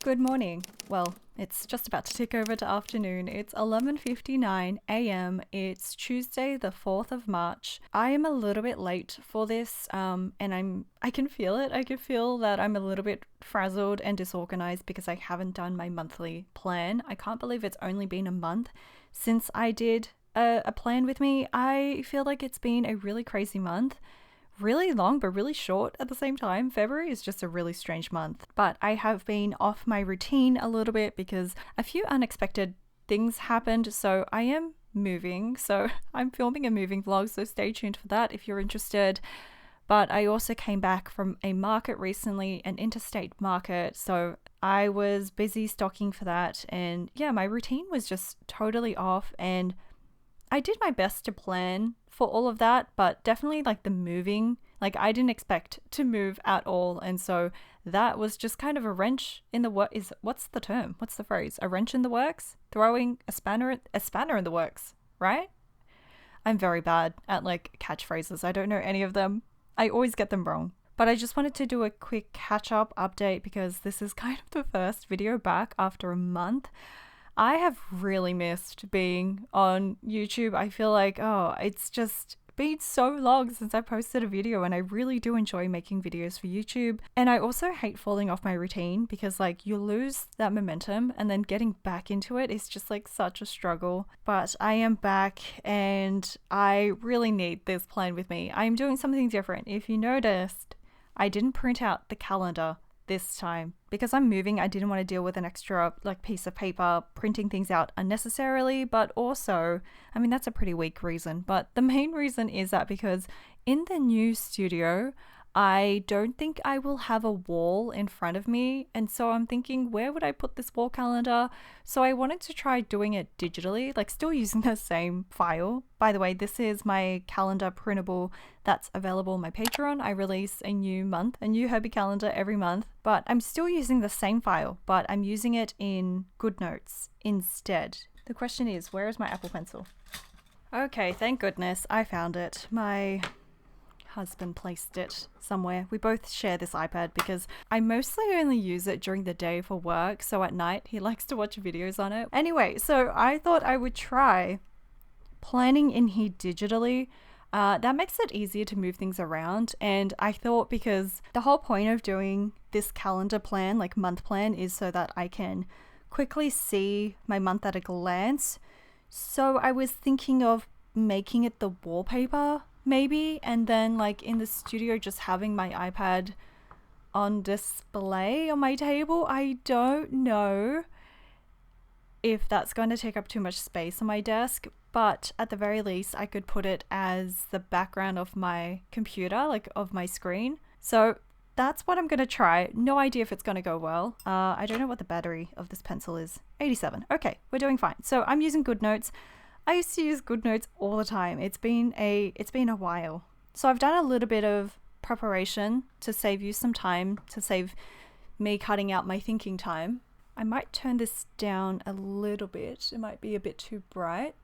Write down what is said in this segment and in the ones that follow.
Good morning. Well, it's just about to tick over to afternoon. It's 11:59 a.m. It's Tuesday, the 4th of March. I am a little bit late for this, and I can feel it. I can feel that I'm a little bit frazzled and disorganized because I haven't done my monthly plan. I can't believe it's only been a month since I did a plan with me. I feel like it's been a really crazy month, really long but really short at the same time. February is just a really strange month. But I have been off my routine a little bit because a few unexpected things happened. So I am moving. So I'm filming a moving vlog. So stay tuned for that if you're interested. But I also came back from a market recently, an interstate market. So I was busy stocking for that. And yeah, my routine was just totally off. And I did my best to plan for all of that, but definitely like the moving, like I didn't expect to move at all. And so that was just kind of a wrench in the what's the term? What's the phrase? A wrench in the works? Throwing a spanner in the works, right? I'm very bad at like catchphrases. I don't know any of them. I always get them wrong. But I just wanted to do a quick catch up update because this is kind of the first video back after a month. I have really missed being on YouTube. I feel like, it's just been so long since I posted a video, and I really do enjoy making videos for YouTube. And I also hate falling off my routine because like you lose that momentum and then getting back into it is just like such a struggle. But I am back and I really need this plan with me. I'm doing something different. If you noticed, I didn't print out the calendar this time because I'm moving. I didn't want to deal with an extra like piece of paper printing things out unnecessarily, but also, I mean, that's a pretty weak reason, but the main reason is that because in the new studio I don't think I will have a wall in front of me, and so I'm thinking, where would I put this wall calendar? So I wanted to try doing it digitally, like still using the same file. By the way, this is my calendar printable that's available on my Patreon. I release a new Herbie calendar every month, but I'm still using the same file, but I'm using it in GoodNotes instead. The question is, where is my Apple Pencil? Okay, thank goodness I found it. My husband placed it somewhere. We both share this iPad because I mostly only use it during the day for work, so at night he likes to watch videos on it. Anyway, so I thought I would try planning in here digitally. That makes it easier to move things around, and I thought because the whole point of doing this calendar plan, like month plan, is so that I can quickly see my month at a glance. So I was thinking of making it the wallpaper maybe, and then like in the studio just having my iPad on display on my table. I don't know if that's going to take up too much space on my desk, but at the very least I could put it as the background of my computer, like of my screen. So that's what I'm going to try. No idea if it's going to go well. I don't know what the battery of this pencil is. 87. Okay, we're doing fine. So I'm using GoodNotes. I used to use GoodNotes all the time. It's been a while. So I've done a little bit of preparation to save you some time, to save me cutting out my thinking time. I might turn this down a little bit. It might be a bit too bright.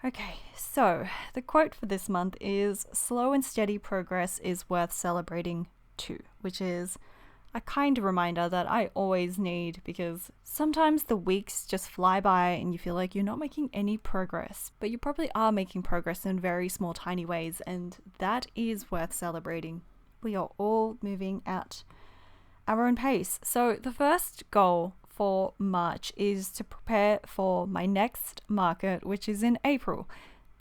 Okay, so the quote for this month is, "Slow and steady progress is worth celebrating too," which is a kind reminder that I always need because sometimes the weeks just fly by and you feel like you're not making any progress, but you probably are making progress in very small, tiny ways, and that is worth celebrating. We are all moving at our own pace. So the first goal for March is to prepare for my next market, which is in April.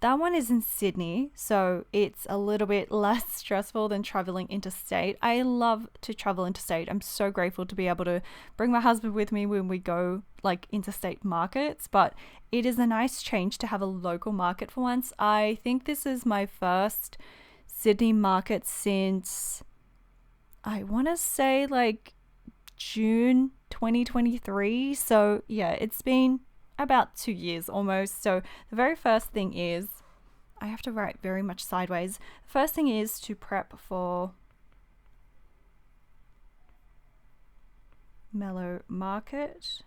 That one is in Sydney, so it's a little bit less stressful than traveling interstate. I love to travel interstate. I'm so grateful to be able to bring my husband with me when we go like interstate markets, but it is a nice change to have a local market for once. I think this is my first Sydney market since, I want to say like June 2023. So yeah, it's been about 2 years almost. So the very first thing is, I have to write very much sideways. The first thing is to prep for Mellow Market.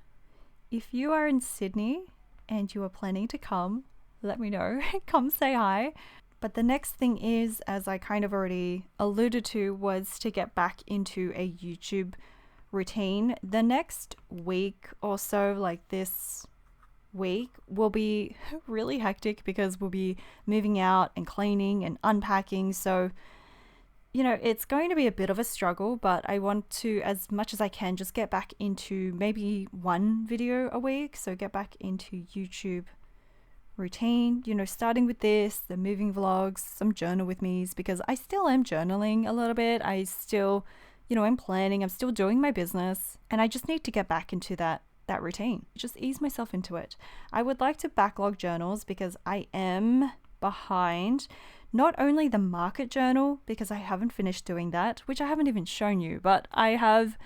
If you are in Sydney and you are planning to come, let me know. Come say hi. But the next thing is, as I kind of already alluded to, was to get back into a YouTube routine. The next week or so, like this week, will be really hectic because we'll be moving out and cleaning and unpacking. So, it's going to be a bit of a struggle, but I want to, as much as I can, just get back into maybe one video a week. So get back into YouTube routine, starting with this, the moving vlogs, some journal with me's, because I still am journaling a little bit. I still, I'm planning, I'm still doing my business, and I just need to get back into that routine. Just ease myself into it. I would like to backlog journals because I am behind. Not only the market journal, because I haven't finished doing that, which I haven't even shown you, but I have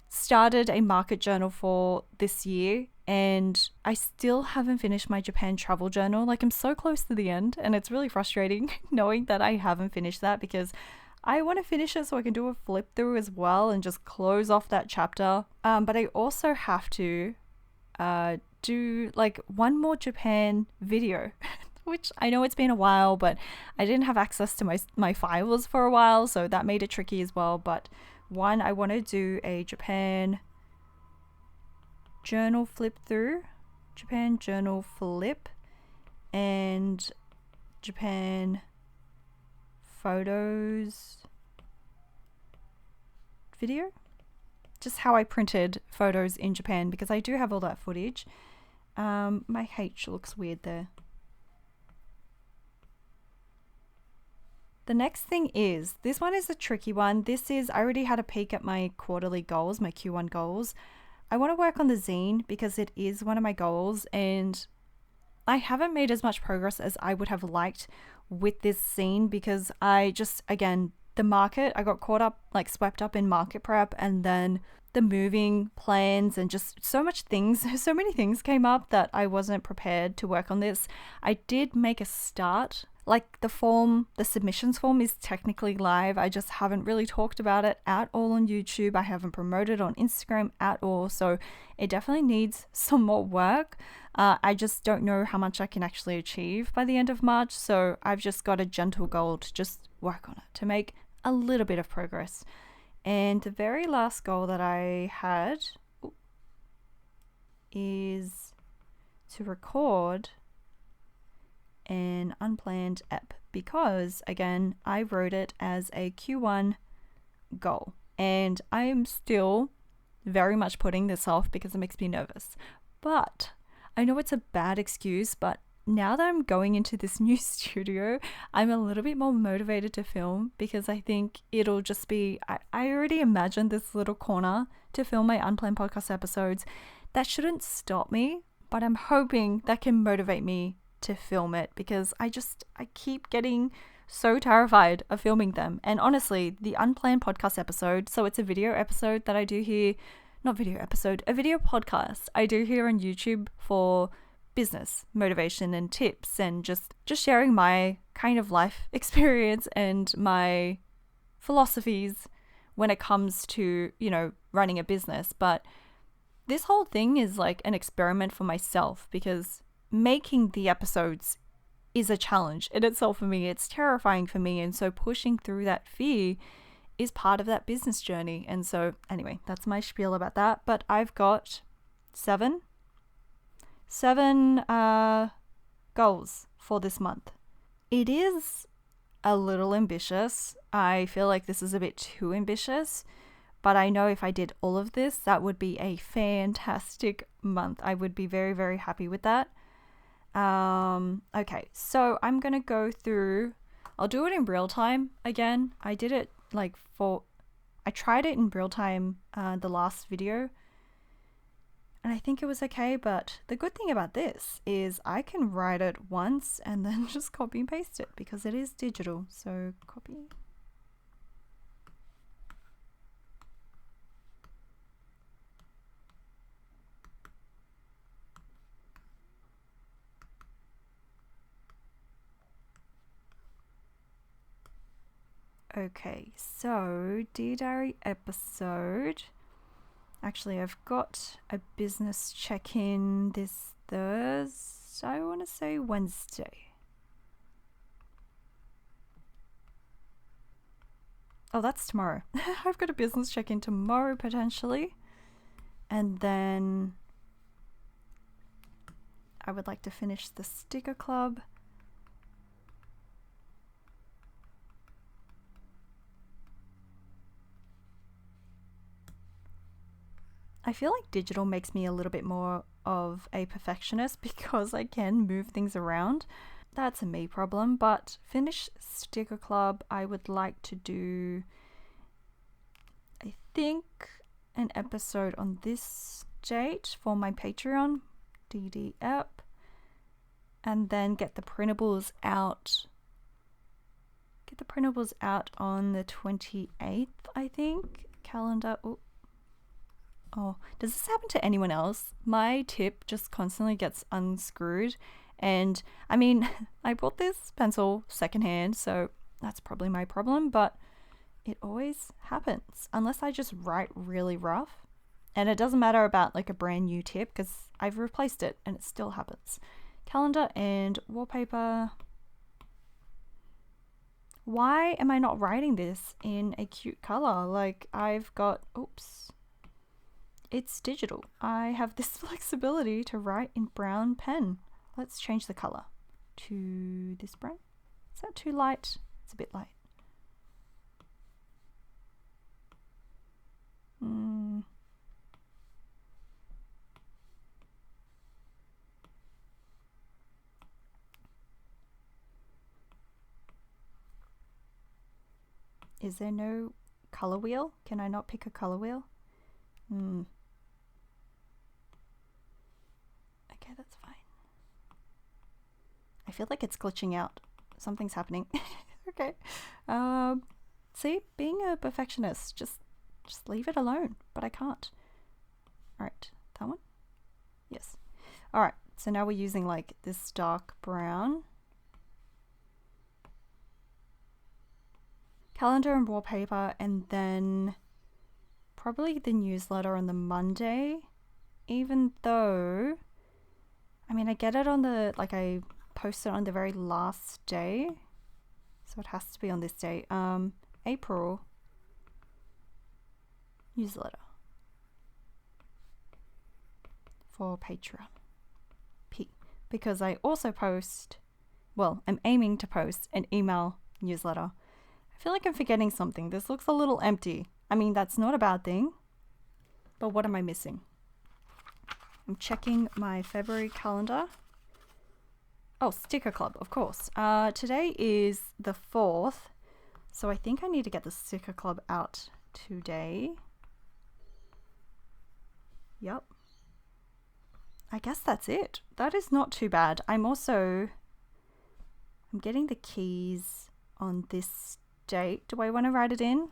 started a market journal for this year, and I still haven't finished my Japan travel journal. Like, I'm so close to the end, and it's really frustrating knowing that I haven't finished that, because I want to finish it so I can do a flip through as well and just close off that chapter. But I also have to do like one more Japan video which I know it's been a while, but I didn't have access to my files for a while, so that made it tricky as well. But one, I want to do a Japan journal flip through, Japan journal flip, and Japan photos video. Just how I printed photos in Japan, because I do have all that footage. My H looks weird there. The next thing is, this one is a tricky one. I already had a peek at my quarterly goals, my Q1 goals. I want to work on the zine because it is one of my goals, and I haven't made as much progress as I would have liked with this zine, because I just, again, the market, I got caught up, like swept up in market prep, and then the moving plans and just so many things came up that I wasn't prepared to work on this. I did make a start. Like the submissions form is technically live. I just haven't really talked about it at all on YouTube. I haven't promoted on Instagram at all. So it definitely needs some more work. I just don't know how much I can actually achieve by the end of March. So I've just got a gentle goal to just work on it, to make a little bit of progress. And the very last goal that I had is to record an unplanned ep, because again, I wrote it as a Q1 goal, and I am still very much putting this off because it makes me nervous. But I know it's a bad excuse, but now that I'm going into this new studio, I'm a little bit more motivated to film, because I think it'll just be, I already imagined this little corner to film my unplanned podcast episodes. That shouldn't stop me, but I'm hoping that can motivate me to film it, because I keep getting so terrified of filming them. And honestly, the unplanned podcast episode, so it's a video episode that I do here, not video episode, a video podcast I do here on YouTube for business motivation and tips, and just sharing my kind of life experience and my philosophies when it comes to, running a business. But this whole thing is like an experiment for myself, because making the episodes is a challenge in itself for me. It's terrifying for me, and so pushing through that fear is part of that business journey. And so anyway, that's my spiel about that. But I've got seven goals for this month. It is a little ambitious. I feel like this is a bit too ambitious, but I know if I did all of this, that would be a fantastic month. I would be very, very happy with that. Okay, so I'm gonna go through, I'll do it in real time again. I did it I tried it in real time the last video, and I think it was okay. But the good thing about this is I can write it once and then just copy and paste it, because it is digital. So copy. Okay, so Dear Diary episode. Actually, I've got a business check-in this Thursday. I want to say Wednesday. Oh, that's tomorrow. I've got a business check-in tomorrow potentially. And then I would like to finish the sticker club. I feel like digital makes me a little bit more of a perfectionist because I can move things around. That's a me problem, but finish sticker club, I would like to do, I think, an episode on this date for my Patreon, DD app, and then get the printables out. Get the printables out on the 28th, I think. Calendar. Oh, does this happen to anyone else? My tip just constantly gets unscrewed. And I mean, I bought this pencil secondhand, so that's probably my problem, but it always happens unless I just write really rough. And it doesn't matter about like a brand new tip because I've replaced it and it still happens. Calendar and wallpaper. Why am I not writing this in a cute color? Like I've got, oops. It's digital. I have this flexibility to write in brown pen. Let's change the color to this brown. Is that too light? It's a bit light. Is there no color wheel? Can I not pick a color wheel? Okay, that's fine. I feel like it's glitching out. Something's happening. Okay. See, being a perfectionist, just leave it alone, but I can't. All right, that one? Yes. All right, so now we're using like this dark brown. Calendar and wallpaper, and then probably the newsletter on the Monday, even though, I mean, I get it on the, like I post it on the very last day, so it has to be on this day. April newsletter for Patreon. Because I also post, well, I'm aiming to post an email newsletter. I feel like I'm forgetting something. This looks a little empty. I mean, that's not a bad thing, but what am I missing? I'm checking my February calendar. Oh, sticker club, of course. Today is the 4th, so I think I need to get the sticker club out today. Yep. I guess that's it. That is not too bad. I'm getting the keys on this date. Do I want to write it in?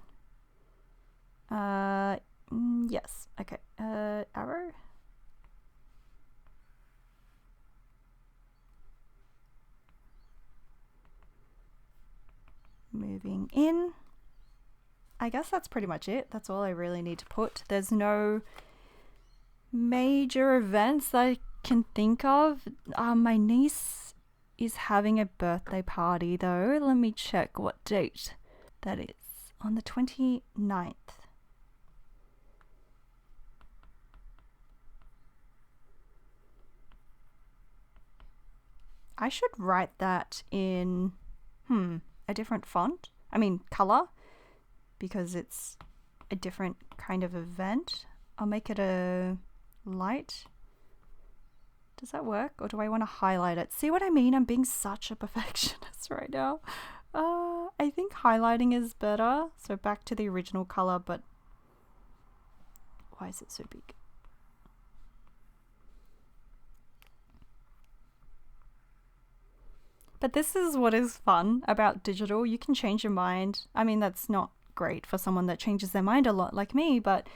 Yes. Okay. Arrow. Moving in. I guess that's pretty much it. That's all I really need to put. There's no major events that I can think of. My niece is having a birthday party though. Let me check what date that is. On the 29th. I should write that in a different font. I mean color, because it's a different kind of event. I'll make it a light. Does that work? Or do I want to highlight it? See what I mean? I'm being such a perfectionist right now. I think highlighting is better. So back to the original color, but why is it so big? But this is what is fun about digital. You can change your mind. I mean, that's not great for someone that changes their mind a lot like me, but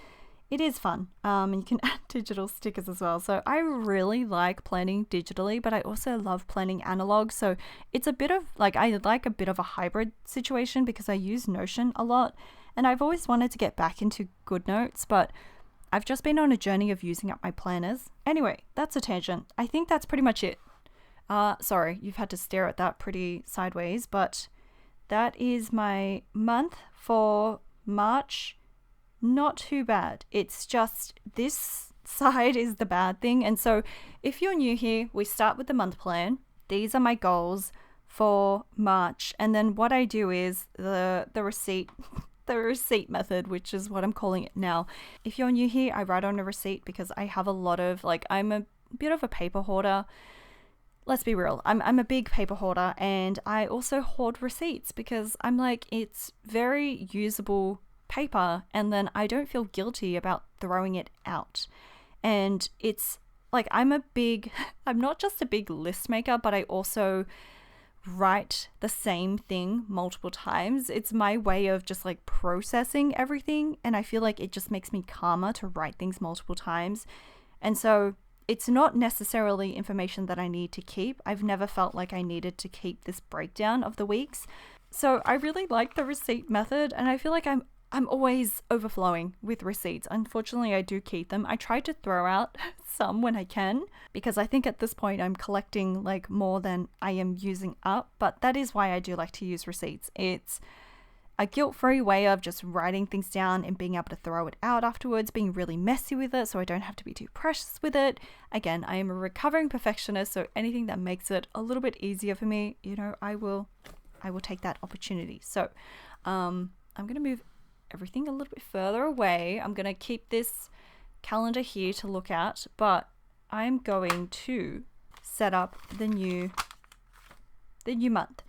it is fun. And you can add digital stickers as well. So I really like planning digitally, but I also love planning analog. So it's a bit of like, I like a bit of a hybrid situation because I use Notion a lot. And I've always wanted to get back into GoodNotes, but I've just been on a journey of using up my planners. Anyway, that's a tangent. I think that's pretty much it. Sorry, you've had to stare at that pretty sideways, but that is my month for March, not too bad. It's just this side is the bad thing. And so if you're new here, we start with the month plan. These are my goals for March. And then what I do is the receipt the receipt method, which is what I'm calling it now. If you're new here, I write on a receipt because I have a lot of, like, I'm a bit of a paper hoarder. Let's be real. I'm a big paper hoarder, and I also hoard receipts because I'm like, it's very usable paper, and then I don't feel guilty about throwing it out. And it's like, I'm not just a big list maker, but I also write the same thing multiple times. It's my way of just like processing everything, and I feel like it just makes me calmer to write things multiple times. And so it's not necessarily information that I need to keep. I've never felt like I needed to keep this breakdown of the weeks. So I really like the receipt method, and I feel like I'm always overflowing with receipts. Unfortunately, I do keep them. I try to throw out some when I can, because I think at this point I'm collecting like more than I am using up, but that is why I do like to use receipts. It's a guilt-free way of just writing things down and being able to throw it out afterwards, being really messy with it so I don't have to be too precious with it. Again, I am a recovering perfectionist, so anything that makes it a little bit easier for me, I will take that opportunity. So I'm going to move everything a little bit further away. I'm going to keep this calendar here to look at, but I'm going to set up the new month.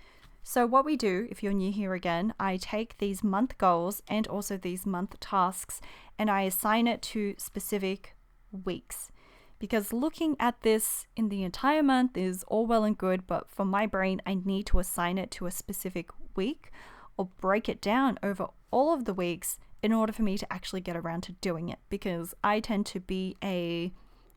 So what we do, if you're new here again, I take these month goals and also these month tasks, and I assign it to specific weeks. Because looking at this in the entire month is all well and good, but for my brain, I need to assign it to a specific week or break it down over all of the weeks in order for me to actually get around to doing it, because I tend to be a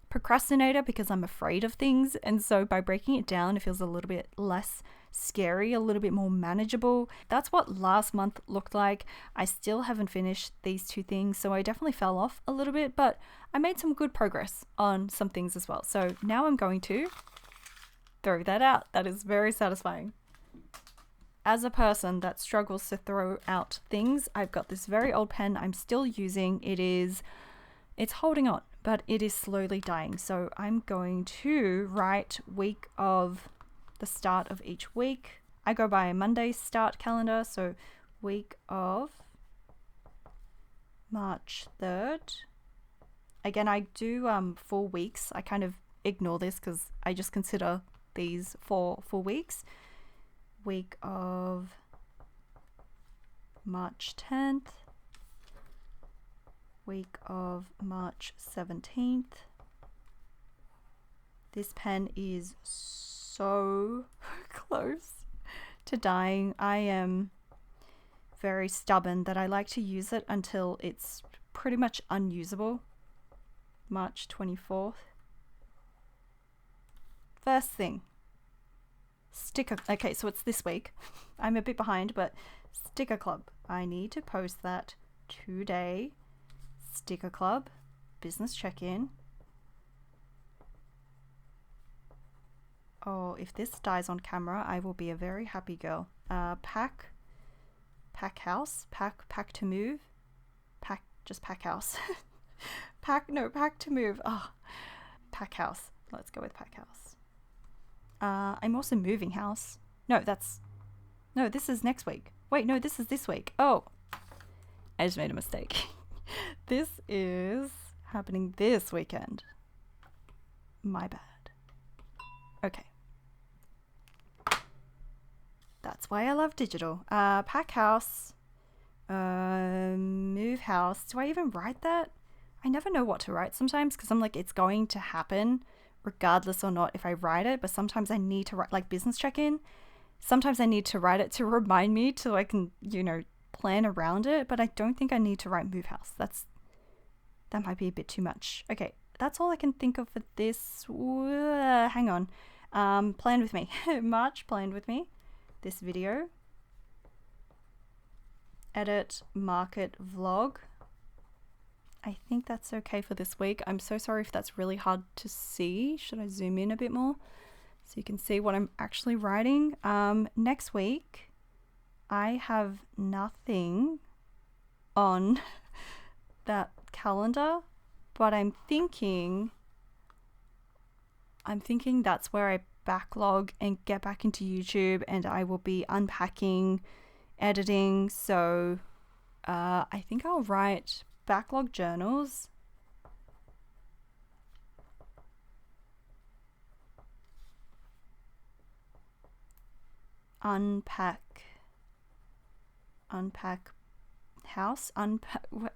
procrastinator because I'm afraid of things. And so by breaking it down, it feels a little bit less scary, a little bit more manageable. That's what last month looked like. I still haven't finished these two things, so I definitely fell off a little bit, but I made some good progress on some things as well. So now I'm going to throw that out. That is very satisfying. As a person that struggles to throw out things, I've got this very old pen I'm still using. It's holding on, but it is slowly dying. So I'm going to write week of the start of each week. I go by a Monday start calendar, so week of March 3rd. Again, I do 4 weeks. I kind of ignore this because I just consider these 4 weeks. Week of March 10th, week of March 17th. This pen is so close to dying. I am very stubborn that I like to use it until it's pretty much unusable. March 24th. First thing. Sticker. Okay, so it's this week. I'm a bit behind, but Sticker Club. I need to post that today. Sticker Club. Business check-in. Oh, if this dies on camera, I will be a very happy girl. Pack house. Pack to move. Just pack house. pack to move. Oh, pack house. Let's go with pack house. I'm also moving house. No, this is next week. Wait, no, this is this week. Oh, I just made a mistake. This is happening this weekend. My bad. Okay. That's why I love digital. Pack house. Move house. Do I even write that? I never know what to write sometimes because I'm like, it's going to happen regardless or not if I write it, but sometimes I need to write, like business check-in. Sometimes I need to write it to remind me so I can, plan around it, but I don't think I need to write move house. That might be a bit too much. Okay, that's all I can think of for this. Hang on. Plan with me. March, planned with me. This video. Edit, market, vlog. I think that's okay for this week. I'm so sorry if that's really hard to see. Should I zoom in a bit more so you can see what I'm actually writing? Next week, I have nothing on that calendar, but I'm thinking that's where I backlog and get back into YouTube, and I will be unpacking, editing. So I think I'll write backlog journals. Unpack house. Am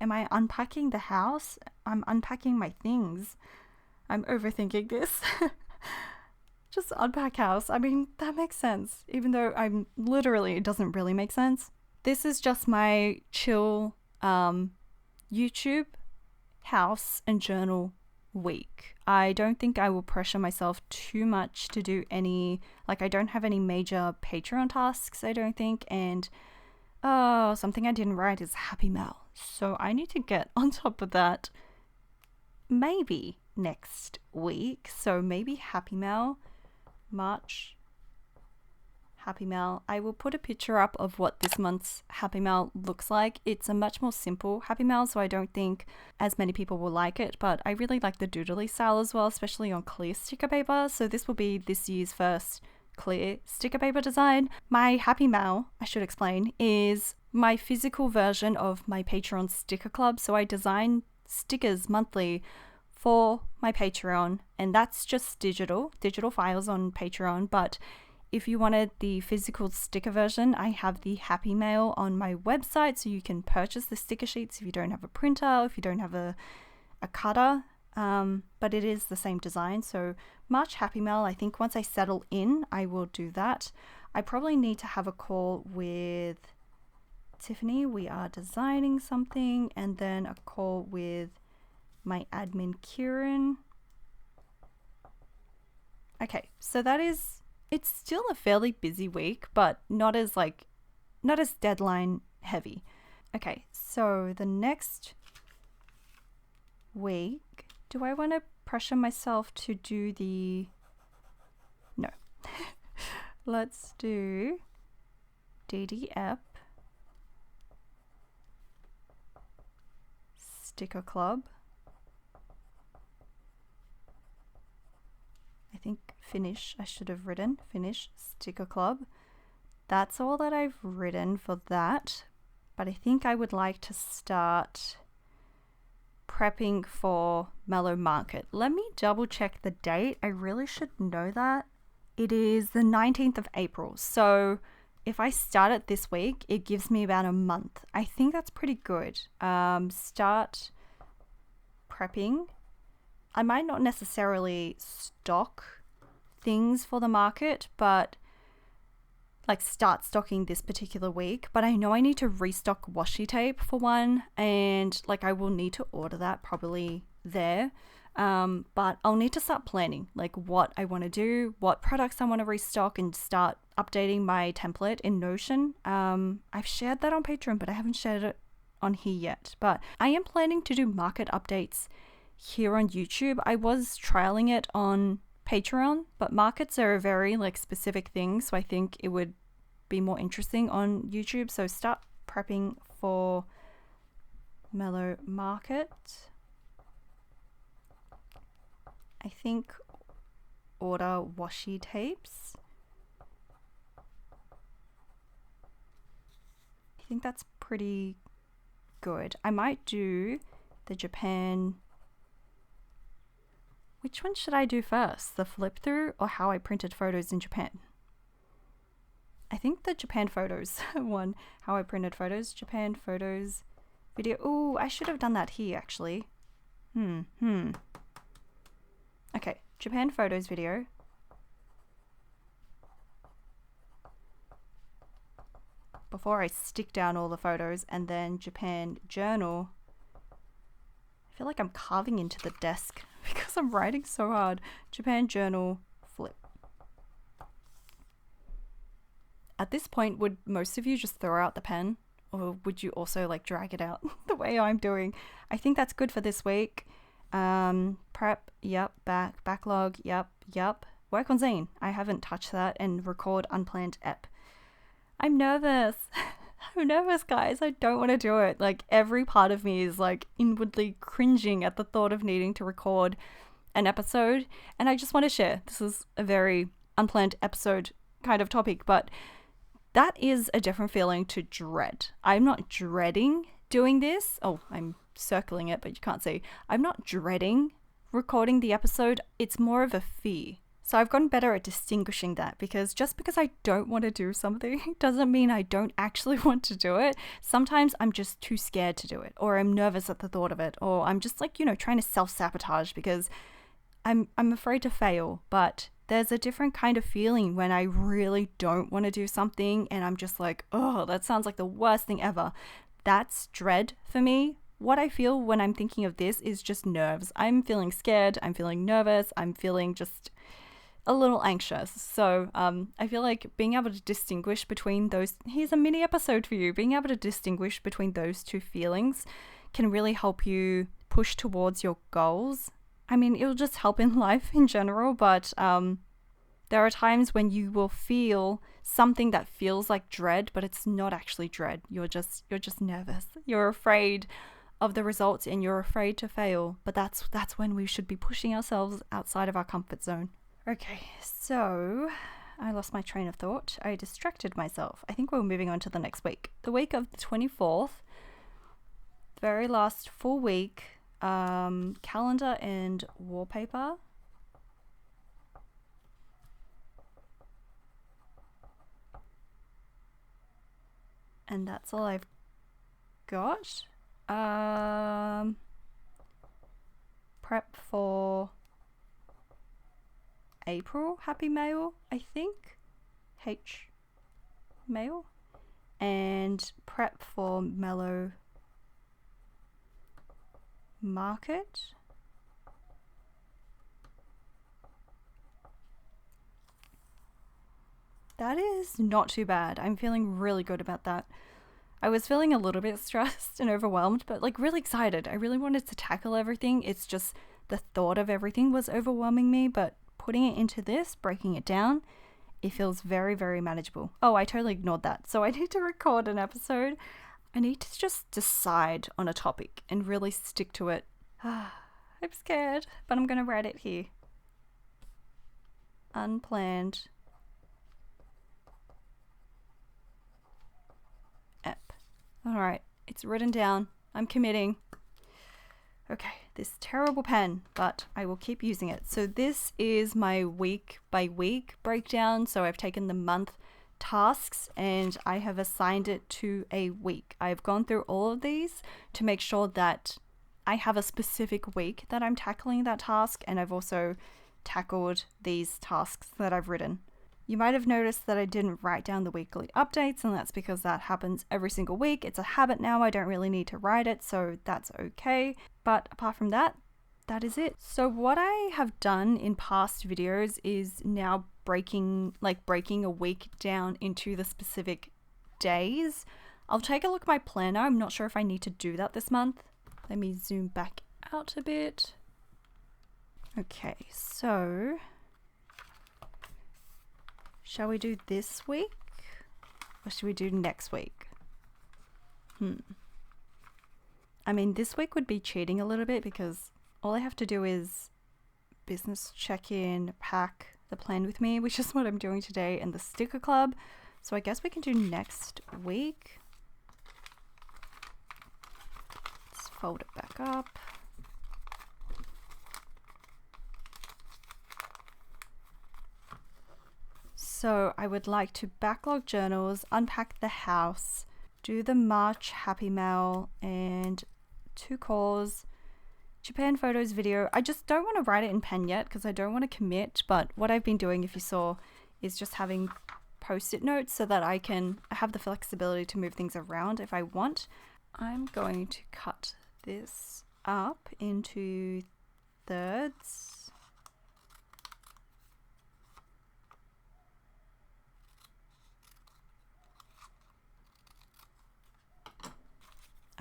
I unpacking the house? I'm unpacking my things. I'm overthinking this. Just unpack house. I mean, that makes sense. Even though it doesn't really make sense. This is just my chill YouTube, house, and journal week. I don't think I will pressure myself too much to do any, I don't have any major Patreon tasks, I don't think. And something I didn't write is Happy Mail. So I need to get on top of that maybe next week. So maybe Happy Mail, March. Happy Mail. I will put a picture up of what this month's Happy Mail looks like. It's a much more simple Happy Mail, so I don't think as many people will like it, but I really like the doodly style as well, especially on clear sticker paper. So this will be this year's first clear sticker paper design. My Happy Mail, I should explain, is my physical version of my Patreon sticker club. So I design stickers monthly for my Patreon, and that's just digital files on Patreon. But if you wanted the physical sticker version, I have the Happy Mail on my website, so you can purchase the sticker sheets if you don't have a printer, if you don't have a cutter, but it is the same design. So March Happy Mail, I think once I settle in, I will do that. I probably need to have a call with Tiffany. We are designing something, and then a call with my admin Kieran. Okay, so it's still a fairly busy week, but not as deadline heavy. Okay, so the next week, do I want to pressure myself to do no. Let's do DDF Sticker Club. I think I should have written finish sticker club. That's all that I've written for that, but I think I would like to start prepping for Mellow Market. Let me double check the date. I really should know that. It is the 19th of April. So if I start it this week, it gives me about a month. I think that's pretty good. Start prepping. I might not necessarily stock things for the market, but start stocking this particular week. But I know I need to restock washi tape for one, and I will need to order that probably there. But I'll need to start planning what I want to do, what products I want to restock, and start updating my template in Notion. I've shared that on Patreon, but I haven't shared it on here yet. But I am planning to do market updates here on YouTube. I was trialing it on Patreon, but markets are a very specific thing, so I think it would be more interesting on YouTube. So start prepping for Mellow Market. I think order washi tapes. I think that's pretty good. I might do the Japan. Which one should I do first? The flip through or how I printed photos in Japan? I think the Japan photos one. How I printed photos. Japan photos video. Oh, I should have done that here actually. Okay, Japan photos video. Before I stick down all the photos, and then Japan journal. I feel like I'm carving into the desk because I'm writing so hard. Japan journal flip. At this point, would most of you just throw out the pen, or would you also drag it out the way I'm doing? I think that's good for this week. Prep, yep. Backlog, yep. Work on zine. I haven't touched that, and record unplanned ep. I'm nervous. I'm nervous, guys. I don't want to do it. Like, every part of me is like inwardly cringing at the thought of needing to record an episode. And I just want to share. This is a very unplanned episode kind of topic, but that is a different feeling to dread. I'm not dreading doing this. Oh, I'm circling it, but you can't see. I'm not dreading recording the episode. It's more of a fear. So I've gotten better at distinguishing that, because just because I don't want to do something doesn't mean I don't actually want to do it. Sometimes I'm just too scared to do it, or I'm nervous at the thought of it, or I'm just like, trying to self-sabotage because I'm afraid to fail. But there's a different kind of feeling when I really don't want to do something and I'm just like, oh, that sounds like the worst thing ever. That's dread for me. What I feel when I'm thinking of this is just nerves. I'm feeling scared, I'm feeling nervous, I'm feeling just a little anxious. So I feel like being able to distinguish between those, here's a mini episode for you, being able to distinguish between those two feelings can really help you push towards your goals. I mean, it'll just help in life in general, but there are times when you will feel something that feels like dread, but it's not actually dread. You're just nervous. You're afraid of the results and you're afraid to fail. But that's when we should be pushing ourselves outside of our comfort zone. Okay, so I lost my train of thought. I distracted myself. I think we're moving on to the next week. The week of the 24th, very last full week, calendar and wallpaper. And that's all I've got. Prep for April Happy Mail, I think. Mail. And prep for Mellow Market. That is not too bad. I'm feeling really good about that. I was feeling a little bit stressed and overwhelmed, but like really excited. I really wanted to tackle everything. It's just the thought of everything was overwhelming me, but putting it into this, breaking it down, it feels very, very manageable. Oh, I totally ignored that. So I need to record an episode. I need to just decide on a topic and really stick to it. I'm scared, but I'm going to write it here. Unplanned ep. Alright, it's written down. I'm committing. Okay, this terrible pen, but I will keep using it. So this is my week by week breakdown. So I've taken the month tasks and I have assigned it to a week. I've gone through all of these to make sure that I have a specific week that I'm tackling that task, and I've also tackled these tasks that I've written. You might have noticed that I didn't write down the weekly updates, and that's because that happens every single week. It's a habit now. I don't really need to write it, so that's okay. But apart from that, that is it. So what I have done in past videos is now breaking a week down into the specific days. I'll take a look at my planner. I'm not sure if I need to do that this month. Let me zoom back out a bit. Okay, so shall we do this week or should we do next week? I mean, this week would be cheating a little bit because all I have to do is business check-in, pack the plan with me, which is what I'm doing today, and the sticker club. So I guess we can do next week. Let's fold it back up. So I would like to backlog journals, unpack the house, do the March Happy Mail, and 2 calls, Japan photos video. I just don't want to write it in pen yet because I don't want to commit, but what I've been doing, if you saw, is just having post-it notes so that I have the flexibility to move things around if I want. I'm going to cut this up into thirds.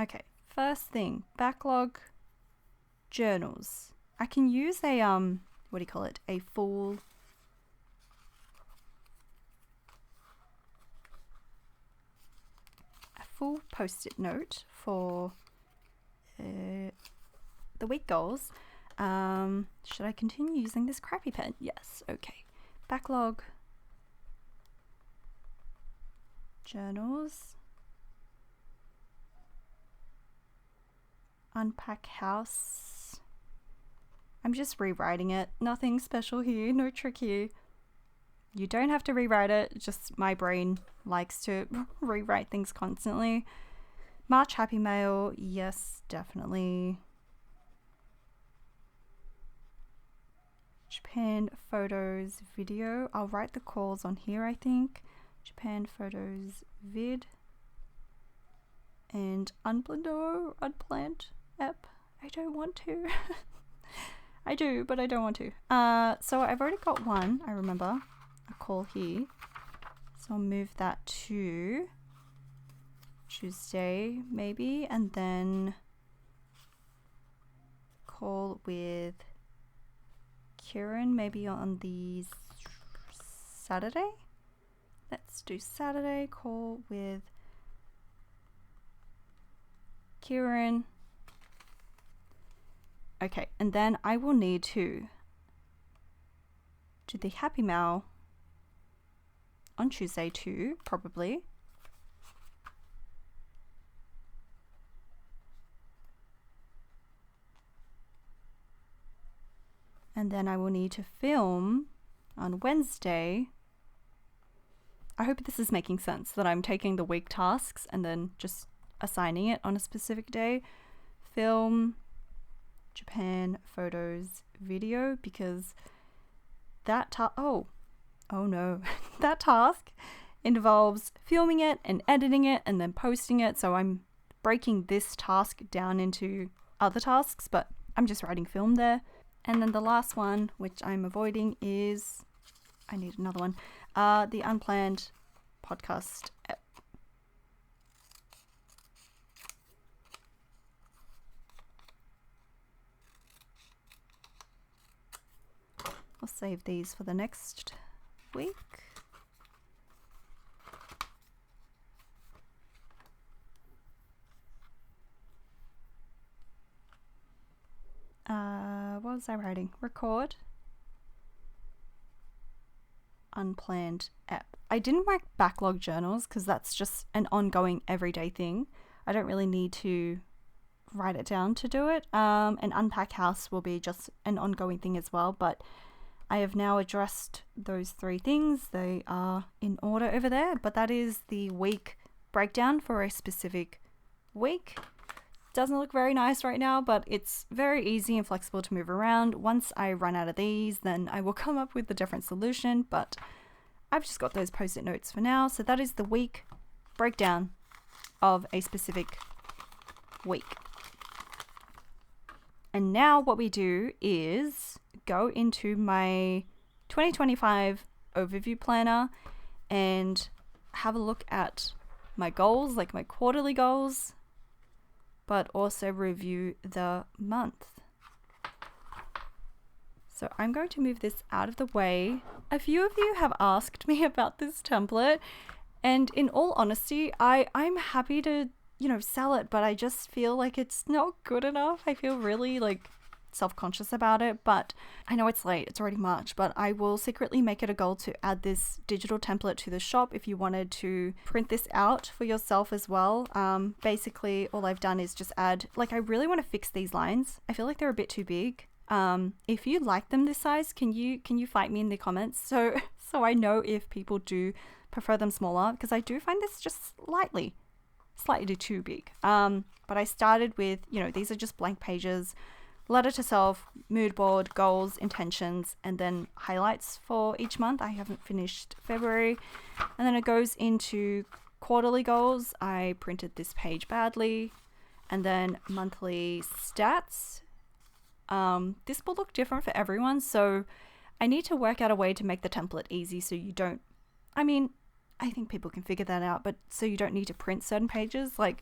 Okay, first thing, backlog journals. I can use a what do you call it? A full full post-it note for the week goals. Should I continue using this crappy pen? Yes, okay. Backlog. Journals. Unpack house. I'm just rewriting it. Nothing special here, no trick here. You don't have to rewrite it, just my brain likes to rewrite things constantly. March Happy Mail, yes, definitely. Japan photos video. I'll write the calls on here, I think. Japan photos vid. And unplanned app. I don't want to. I do, but I don't want to. So I've already got one, I remember. A call here. So I'll move that to Tuesday, maybe. And then call with Kieran, maybe on the Saturday. Let's do Saturday. Call with Kieran. Okay, and then I will need to do the Happy Mail on Tuesday too, probably. And then I will need to film on Wednesday. I hope this is making sense, that I'm taking the week tasks and then just assigning it on a specific day. Film Japan photos video, because that oh no, that task involves filming it and editing it and then posting it. So I'm breaking this task down into other tasks, but I'm just writing film there. And then the last one, which I'm avoiding, is, I need another one, the unplanned podcast app. I'll save these for the next week. What was I writing? Record. Unplanned app. I didn't write backlog journals because that's just an ongoing everyday thing. I don't really need to write it down to do it. And unpack house will be just an ongoing thing as well, but I have now addressed those three things. They are in order over there, but that is the week breakdown for a specific week. Doesn't look very nice right now, but it's very easy and flexible to move around. Once I run out of these, then I will come up with a different solution, but I've just got those post-it notes for now. So that is the week breakdown of a specific week. And now what we do is go into my 2025 overview planner and have a look at my goals, like my quarterly goals, but also review the month. So I'm going to move this out of the way. A few of you have asked me about this template, and in all honesty, I'm happy to, sell it, but I just feel like it's not good enough. I feel really self-conscious about it, but I know it's late, it's already March, but I will secretly make it a goal to add this digital template to the shop if you wanted to print this out for yourself as well. Basically all I've done is just add, I really want to fix these lines. I feel like they're a bit too big. If you like them this size, can you fight me in the comments so I know if people do prefer them smaller, because I do find this just slightly too big. But I started with, these are just blank pages. Letter to self, mood board, goals, intentions, and then highlights for each month. I haven't finished February. And then it goes into quarterly goals. I printed this page badly. And then monthly stats. This will look different for everyone, so I need to work out a way to make the template easy so you don't, I think people can figure that out, but so you don't need to print certain pages. I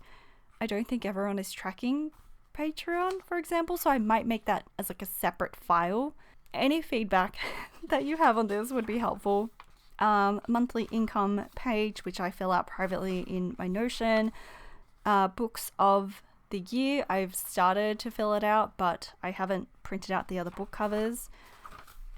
don't think everyone is tracking Patreon, for example, so I might make that as a separate file. Any feedback that you have on this would be helpful. Monthly income page, which I fill out privately in my Notion. books of the year. I've started to fill it out, but I haven't printed out the other book covers.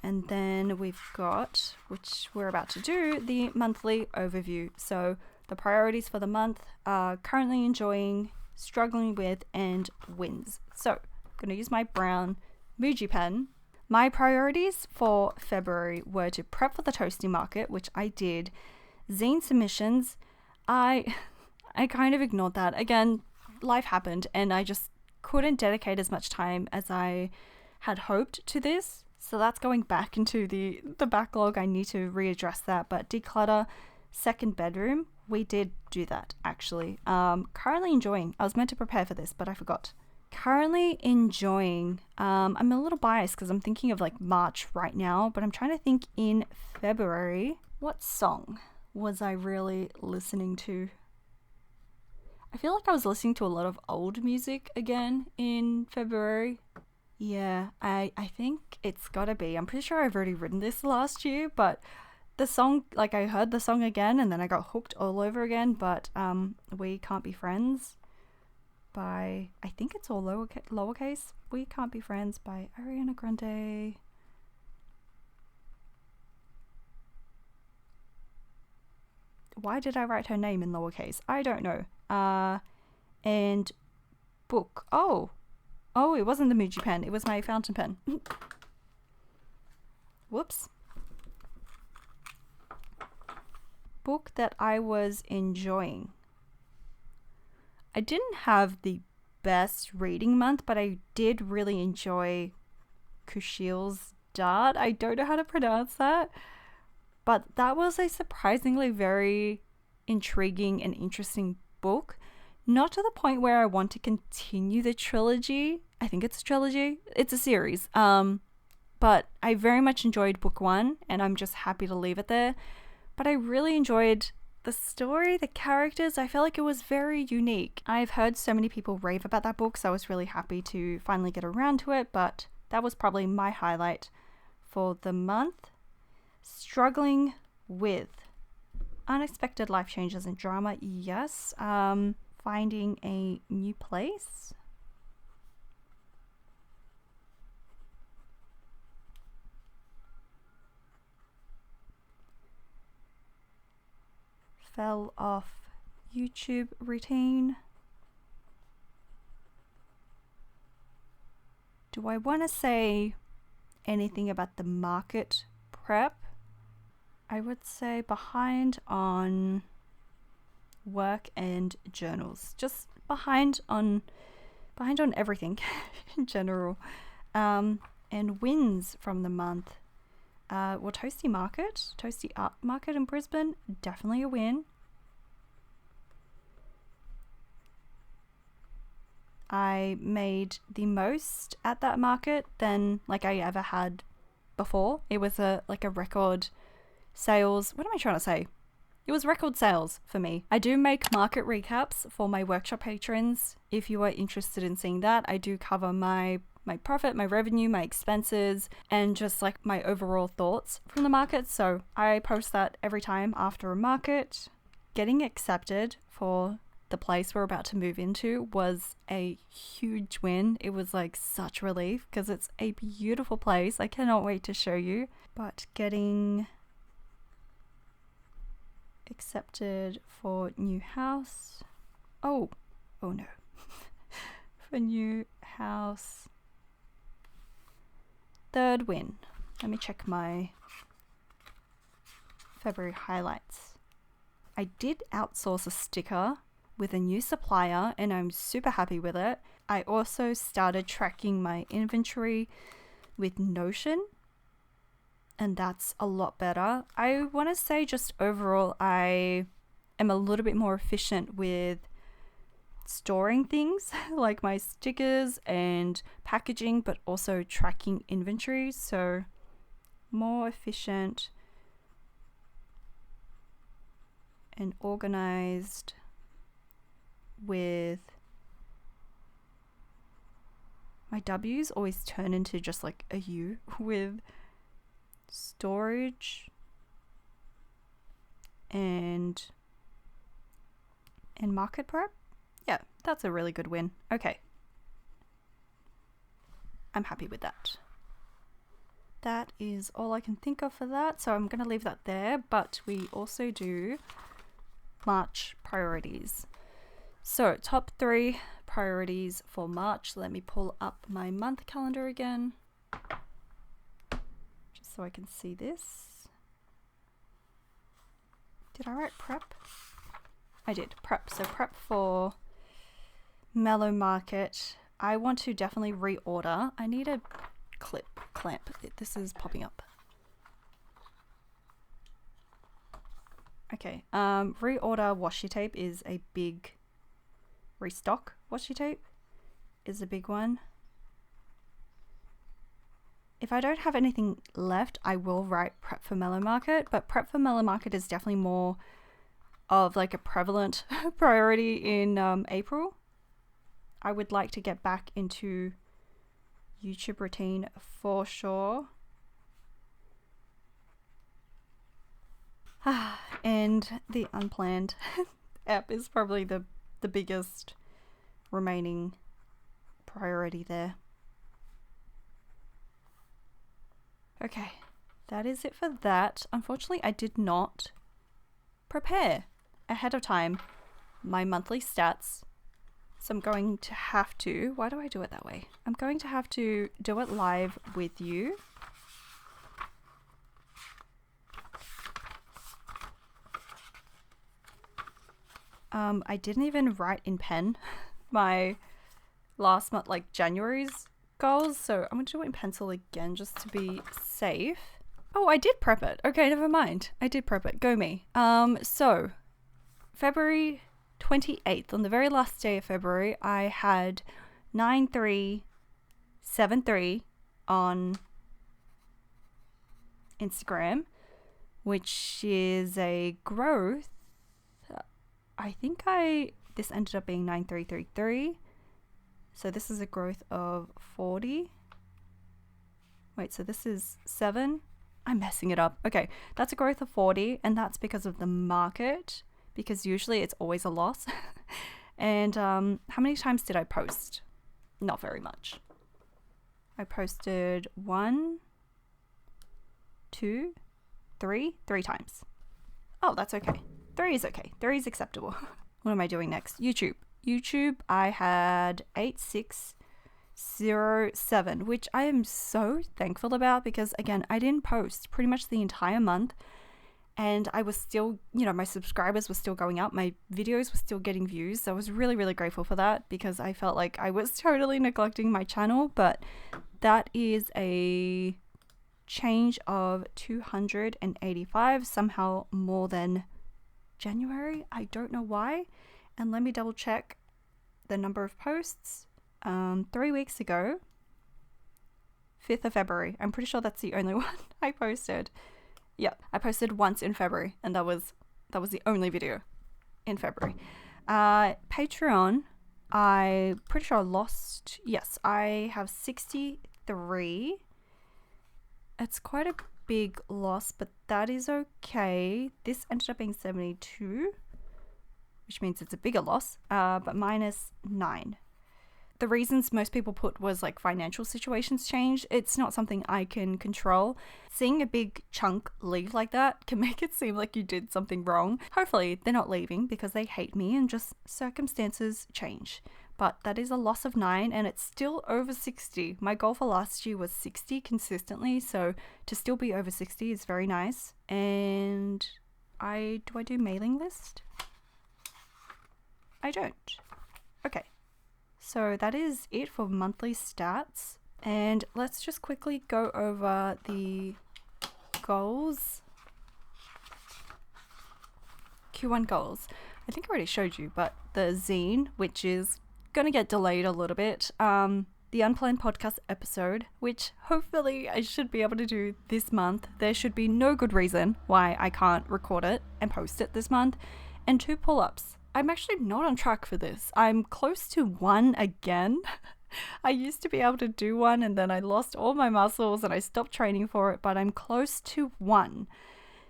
And then we've got, which we're about to do, the monthly overview. So the priorities for the month are currently enjoying, struggling with, and wins. So I'm going to use my brown Muji pen. My priorities for February were to prep for the toasty market, which I did. Zine submissions, I kind of ignored that. Again, life happened and I just couldn't dedicate as much time as I had hoped to this. So that's going back into the backlog. I need to readdress that. But declutter, second bedroom, we did do that actually. Currently enjoying. I was meant to prepare for this, but I forgot. Currently enjoying. I'm a little biased because I'm thinking of like March right now, but I'm trying to think in February. What song was I really listening to? I feel like I was listening to a lot of old music again in February. Yeah, I think it's gotta be. I'm pretty sure I've already written this last year, but the song, like I heard the song again and then I got hooked all over again, but We Can't Be Friends by, I think it's all lowercase. We Can't Be Friends by Ariana Grande. Why did I write her name in lowercase? I don't know. And book. Oh, it wasn't the Muji pen. It was my fountain pen. Whoops. Book that I was enjoying. I didn't have the best reading month, but I did really enjoy Kushil's Dart. I don't know how to pronounce that, but that was a surprisingly very intriguing and interesting book. Not to the point where I want to continue the trilogy. I think it's a trilogy. It's a series. But I very much enjoyed book one, and I'm just happy to leave it there. But I really enjoyed the story, the characters. I felt like it was very unique. I've heard so many people rave about that book, so I was really happy to finally get around to it, but that was probably my highlight for the month. Struggling with unexpected life changes and drama, yes. Finding a new place. Fell off YouTube routine. Do I want to say anything about the market prep? I would say behind on work and journals. Just behind on everything in general. And wins from the month. Well, Toasty Art Market in Brisbane, definitely a win. I made the most at that market than like I ever had before. It was a record sales. What am I trying to say? It was record sales for me. I do make market recaps for my workshop patrons. If you are interested in seeing that, I do cover my profit, my revenue, my expenses, and just like my overall thoughts from the market. So I post that every time after a market. Getting accepted for the place we're about to move into was a huge win. It was like such relief because it's a beautiful place. I cannot wait to show you. But getting accepted for new house. Oh no. For new house. Third win. Let me check my February highlights. I did outsource a sticker with a new supplier and I'm super happy with it. I also started tracking my inventory with Notion and that's a lot better. I want to say just overall I am a little bit more efficient with storing things like my stickers and packaging, but also tracking inventory. So more efficient and organized with my W's always turn into just like a U with storage and market prep. Yeah, That's a really good win. Okay. I'm happy with that. That is all I can think of for that. So I'm going to leave that there. But we also do March priorities. So top 3 priorities for March. Let me pull up my month calendar again, just so I can see this. Did I write prep? I did. Prep. So prep for Mellow Market. I want to definitely reorder. I need a clamp. This is popping up. Okay. Reorder washi tape is a big restock. Washi tape is a big one. If I don't have anything left, I will write prep for Mellow Market, but prep for Mellow Market is definitely more of like a prevalent priority in April. I would like to get back into YouTube routine for sure. And the unplanned app is probably the biggest remaining priority there. Okay, that is it for that. Unfortunately, I did not prepare ahead of time my monthly stats. So I'm going to have to, why do I do it that way? I'm going to have to do it live with you. I didn't even write in pen my last month, like January's goals. So I'm going to do it in pencil again just to be safe. Oh, I did prep it. Okay, never mind. I did prep it. Go me. So February 28th, on the very last day of February, I had 9373 on Instagram, which is a growth. I think this ended up being 9333. So this is a growth of 40. Wait, so this is 7. I'm messing it up. Okay, that's a growth of 40, and that's because of the market, because usually it's always a loss. And how many times did I post? Not very much. I posted 1, 2, 3 times. Oh, that's okay. 3 is okay. 3 is acceptable. What am I doing next? YouTube, I had 8607, which I am so thankful about because, again, I didn't post pretty much the entire month. And I was still, my subscribers were still going up. My videos were still getting views. So I was really, really grateful for that because I felt like I was totally neglecting my channel. But that is a change of 285, somehow more than January. I don't know why. And let me double check the number of posts. 3 weeks ago, 5th of February. I'm pretty sure that's the only one I posted. Yep, I posted once in February, and that was the only video in February. Patreon, I pretty sure I lost. Yes, I have 63. It's quite a big loss, but that is okay. This ended up being 72, which means it's a bigger loss, but minus 9. The reasons most people put was like financial situations change. It's not something I can control. Seeing a big chunk leave like that can make it seem like you did something wrong. Hopefully they're not leaving because they hate me and just circumstances change. But that is a loss of 9 and it's still over 60. My goal for last year was 60 consistently. So to still be over 60 is very nice. And do I do mailing list? I don't. Okay. So that is it for monthly stats. And let's just quickly go over the goals. Q1 goals. I think I already showed you, but the zine, which is going to get delayed a little bit. The unplanned podcast episode, which hopefully I should be able to do this month. There should be no good reason why I can't record it and post it this month. And 2 pull-ups. I'm actually not on track for this. I'm close to 1 again. I used to be able to do 1 and then I lost all my muscles and I stopped training for it, but I'm close to 1.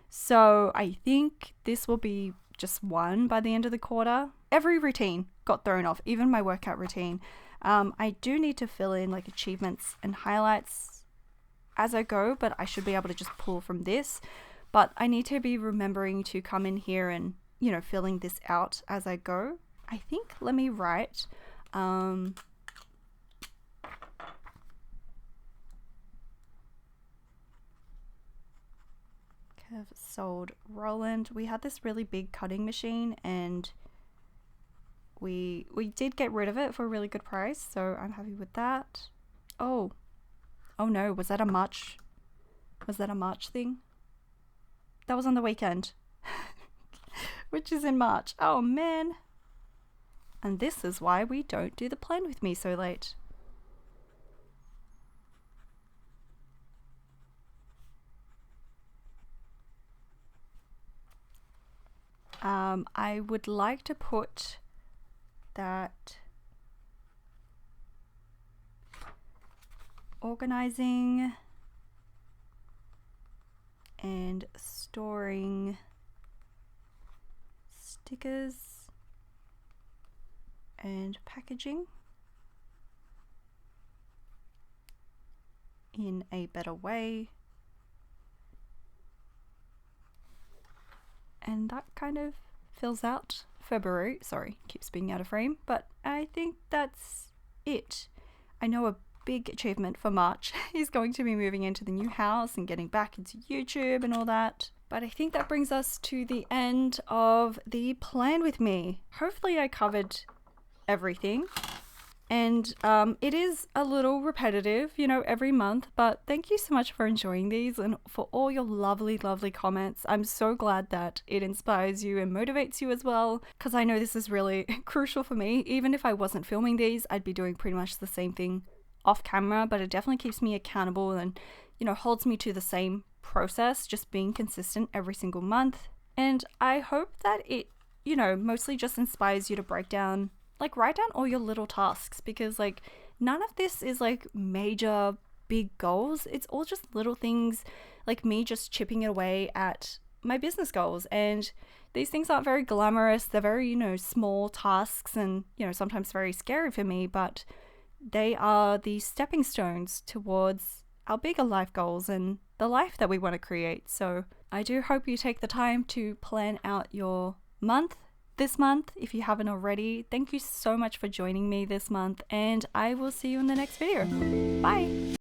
So I think this will be just 1 by the end of the quarter. every routine got thrown off, even my workout routine. I do need to fill in like achievements and highlights as I go, but I should be able to just pull from this. But I need to be remembering to come in here and, you know, filling this out as I go. I think, let me write, have sold Roland. We had this really big cutting machine and we did get rid of it for a really good price, so I'm happy with that. Oh no, was that a March thing? That was on the weekend. Which is in March. Oh man. And this is why we don't do the plan with me so late. I would like to put that organizing and storing stickers and packaging in a better way. And that kind of fills out February. Sorry, keeps being out of frame, but I think that's it. I know a big achievement for March is going to be moving into the new house and getting back into YouTube and all that. But I think that brings us to the end of the plan with me. Hopefully I covered everything. And it is a little repetitive, you know, every month, but thank you so much for enjoying these and for all your lovely, lovely comments. I'm so glad that it inspires you and motivates you as well, because I know this is really crucial for me. Even if I wasn't filming these, I'd be doing pretty much the same thing off camera, but it definitely keeps me accountable and, you know, holds me to the same process, just being consistent every single month. And I hope that it, you know, mostly just inspires you to write down all your little tasks, because like none of this is like major big goals. It's all just little things, like me just chipping away at my business goals. And these things aren't very glamorous. They're very, you know, small tasks and, you know, sometimes very scary for me, but they are the stepping stones towards our bigger life goals and the life that we want to create. So I do hope you take the time to plan out your month this month if you haven't already. Thank you so much for joining me this month, and I will see you in the next video. Bye!